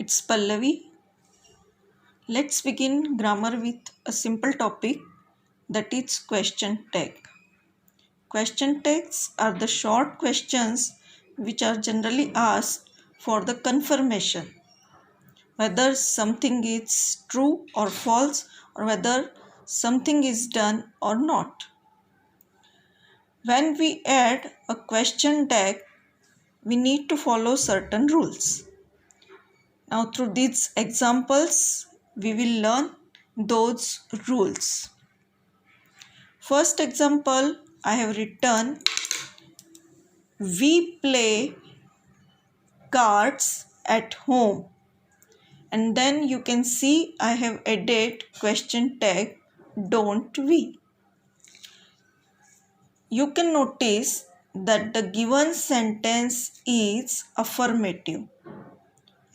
It's Pallavi. Let's begin grammar with a simple topic, that is question tag. Question tags are the short questions which are generally asked for the confirmation whether something is true or false, or whether something is done or not. When we add a question tag, we need to follow certain rules. Now, through these examples, we will learn those rules. First example, I have written, we play cards at home. And then you can see I have added question tag, don't we. You can notice that the given sentence is affirmative,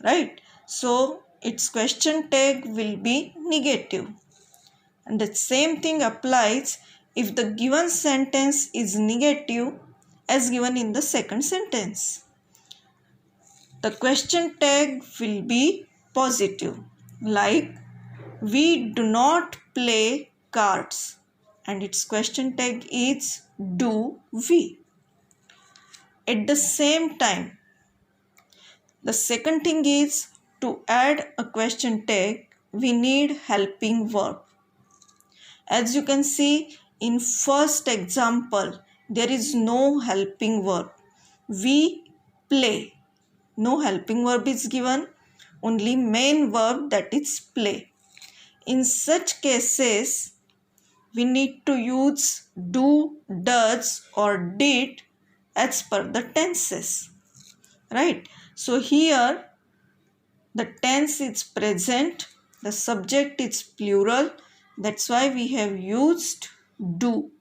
right? So its question tag will be negative. And the same thing applies if the given sentence is negative as given in the second sentence. The question tag will be positive, like we do not play cards, and its question tag is do we. At the same time, the second thing is, to add a question tag, we need helping verb. As you can see in first example, there is no helping verb. We play. No helping verb is given, only main verb, that is play. In such cases, we need to use do, does or did as per the tenses. Right? So here the tense is present, the subject is plural. That's why we have used do.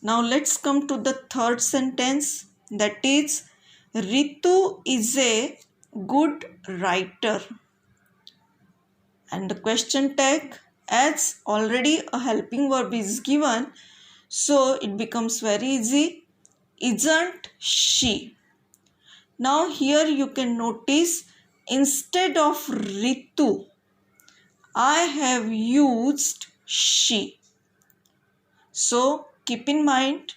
Now let's come to the third sentence, that is, Ritu is a good writer. And the question tag, as already a helping verb is given, so it becomes very easy. Isn't she? Now here you can notice, instead of Ritu, I have used she. So keep in mind,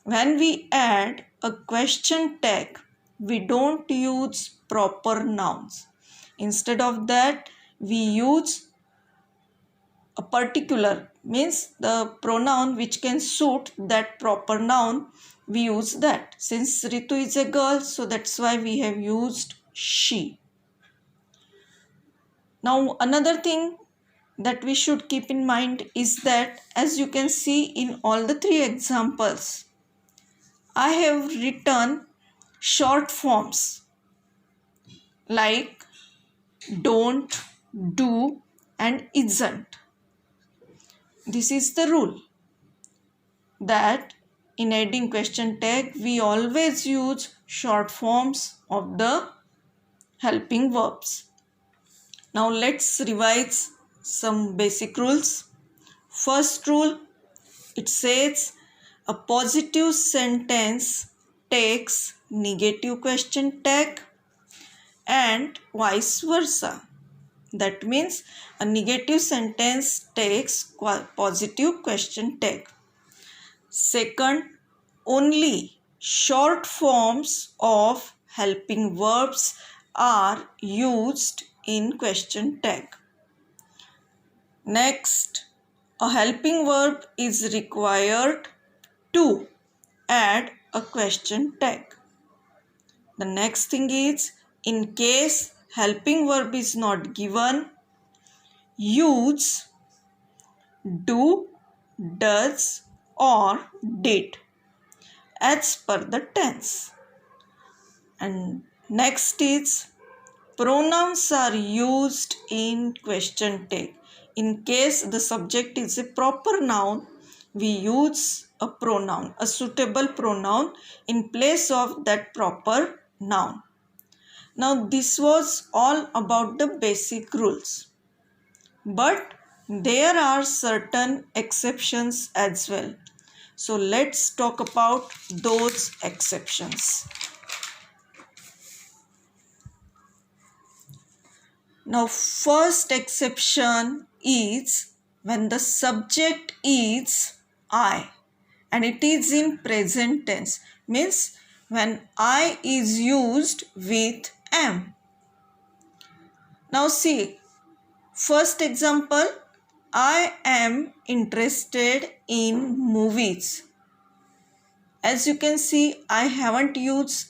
when we add a question tag, we don't use proper nouns. Instead of that, we use a particular, means the pronoun which can suit that proper noun, we use that. Since Ritu is a girl, so that's why we have used she. Now another thing that we should keep in mind is that, as you can see in all the three examples, I have written short forms like don't, do and isn't. This is the rule, that in adding question tag, we always use short forms of the helping verbs. Now let's revise some basic rules. First rule, it says a positive sentence takes negative question tag and vice versa. That means a negative sentence takes positive question tag. Second, only short forms of helping verbs are used in question tag. Next, a helping verb is required to add a question tag. The next thing is, in case helping verb is not given, use do, does or did as per the tense. And next is, pronouns are used in question tag. In case the subject is a proper noun, we use a pronoun, a suitable pronoun in place of that proper noun. Now this was all about the basic rules, but there are certain exceptions as well. So let's talk about those exceptions. Now first exception is when the subject is I and it is in present tense, means when I is used with am. Now see, first example, I am interested in movies. As you can see, I haven't used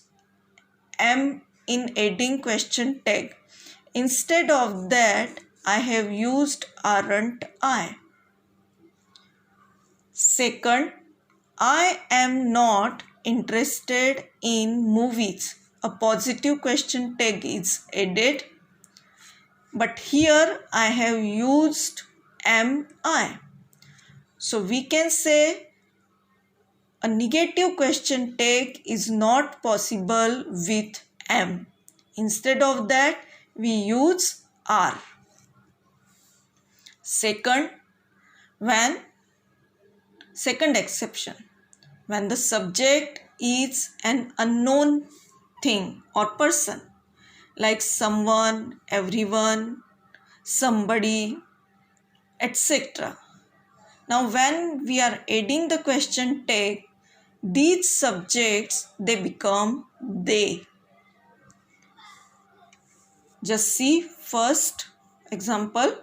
am in adding question tag. Instead of that, I have used aren't I. Second, I am not interested in movies. A positive question tag is added, but here I have used am I. So we can say a negative question tag is not possible with am. Instead of that, we use are. Second exception, when the subject is an unknown thing or person, like someone, everyone, somebody, etc. Now when we are adding the question tag, these subjects, they become they. Just see first example,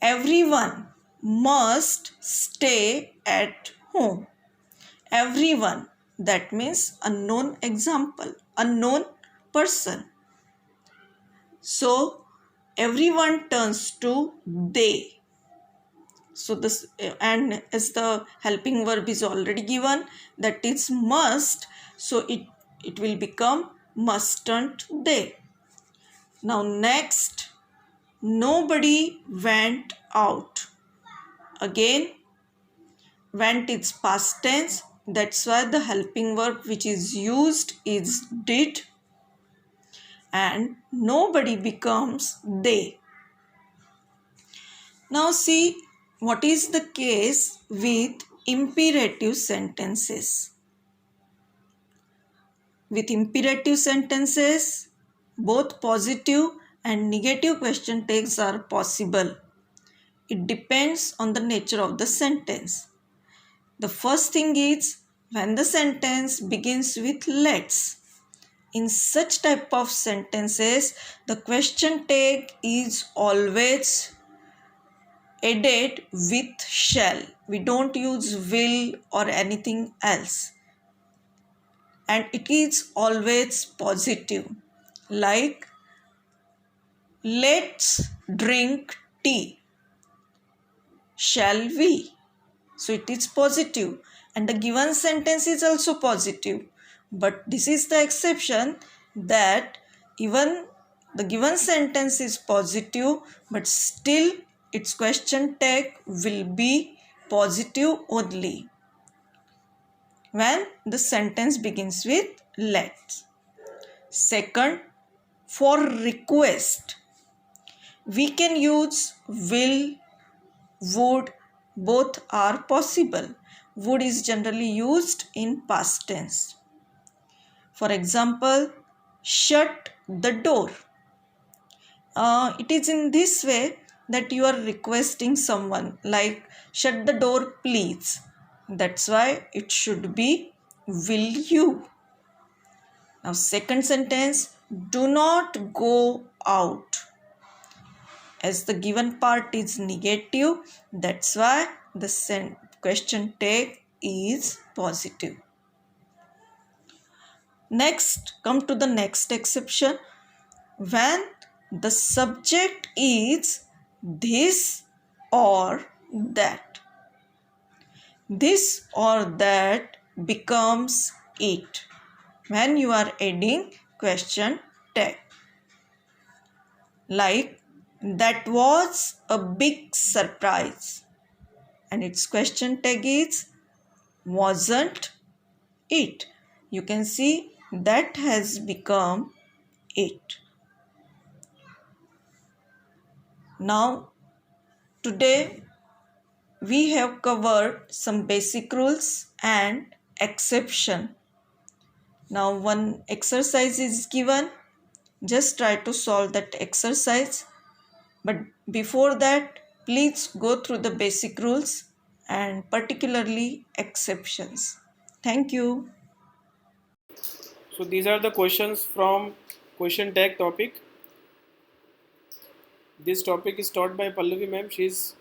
everyone must stay at home. Everyone, that means unknown example, unknown person. So everyone turns to they. So this, and as the helping verb is already given, that is must, so it will become mustn't they. Now next, nobody went out. Again, went is past tense, that's why the helping verb which is used is did, and nobody becomes they. Now see what is the case with imperative sentences. With imperative sentences, both positive and negative question tags are possible. It depends on the nature of the sentence. The first thing is when the sentence begins with let's. In such type of sentences, the question tag is always added with shall. We don't use will or anything else. And it is always positive. Like, let's drink tea. Shall we? So it is positive. And the given sentence is also positive. But this is the exception, that even the given sentence is positive, but still its question tag will be positive only when the sentence begins with let. Second, for request, we can use will, would, both are possible. Would is generally used in past tense. For example, shut the door. It is in this way that you are requesting someone, like shut the door please. That's why it should be will you. Now second sentence, do not go out. As the given part is negative, that's why the question tag is positive. Next, come to the next exception. When the subject is this or that. This or that becomes it when you are adding question tag. Like, that was a big surprise. And its question tag is wasn't it. You can see that has become it. Now, today we have covered some basic rules and exception. Now one exercise is given. just try to solve that exercise. But before that, please go through the basic rules and particularly exceptions. Thank you. So these are the questions from question tag topic. This topic is taught by Pallavi ma'am. She's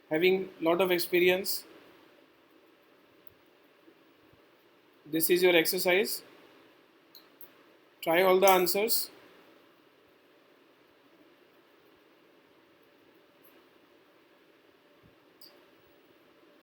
having lot of experience. This is your exercise. Try all the answers.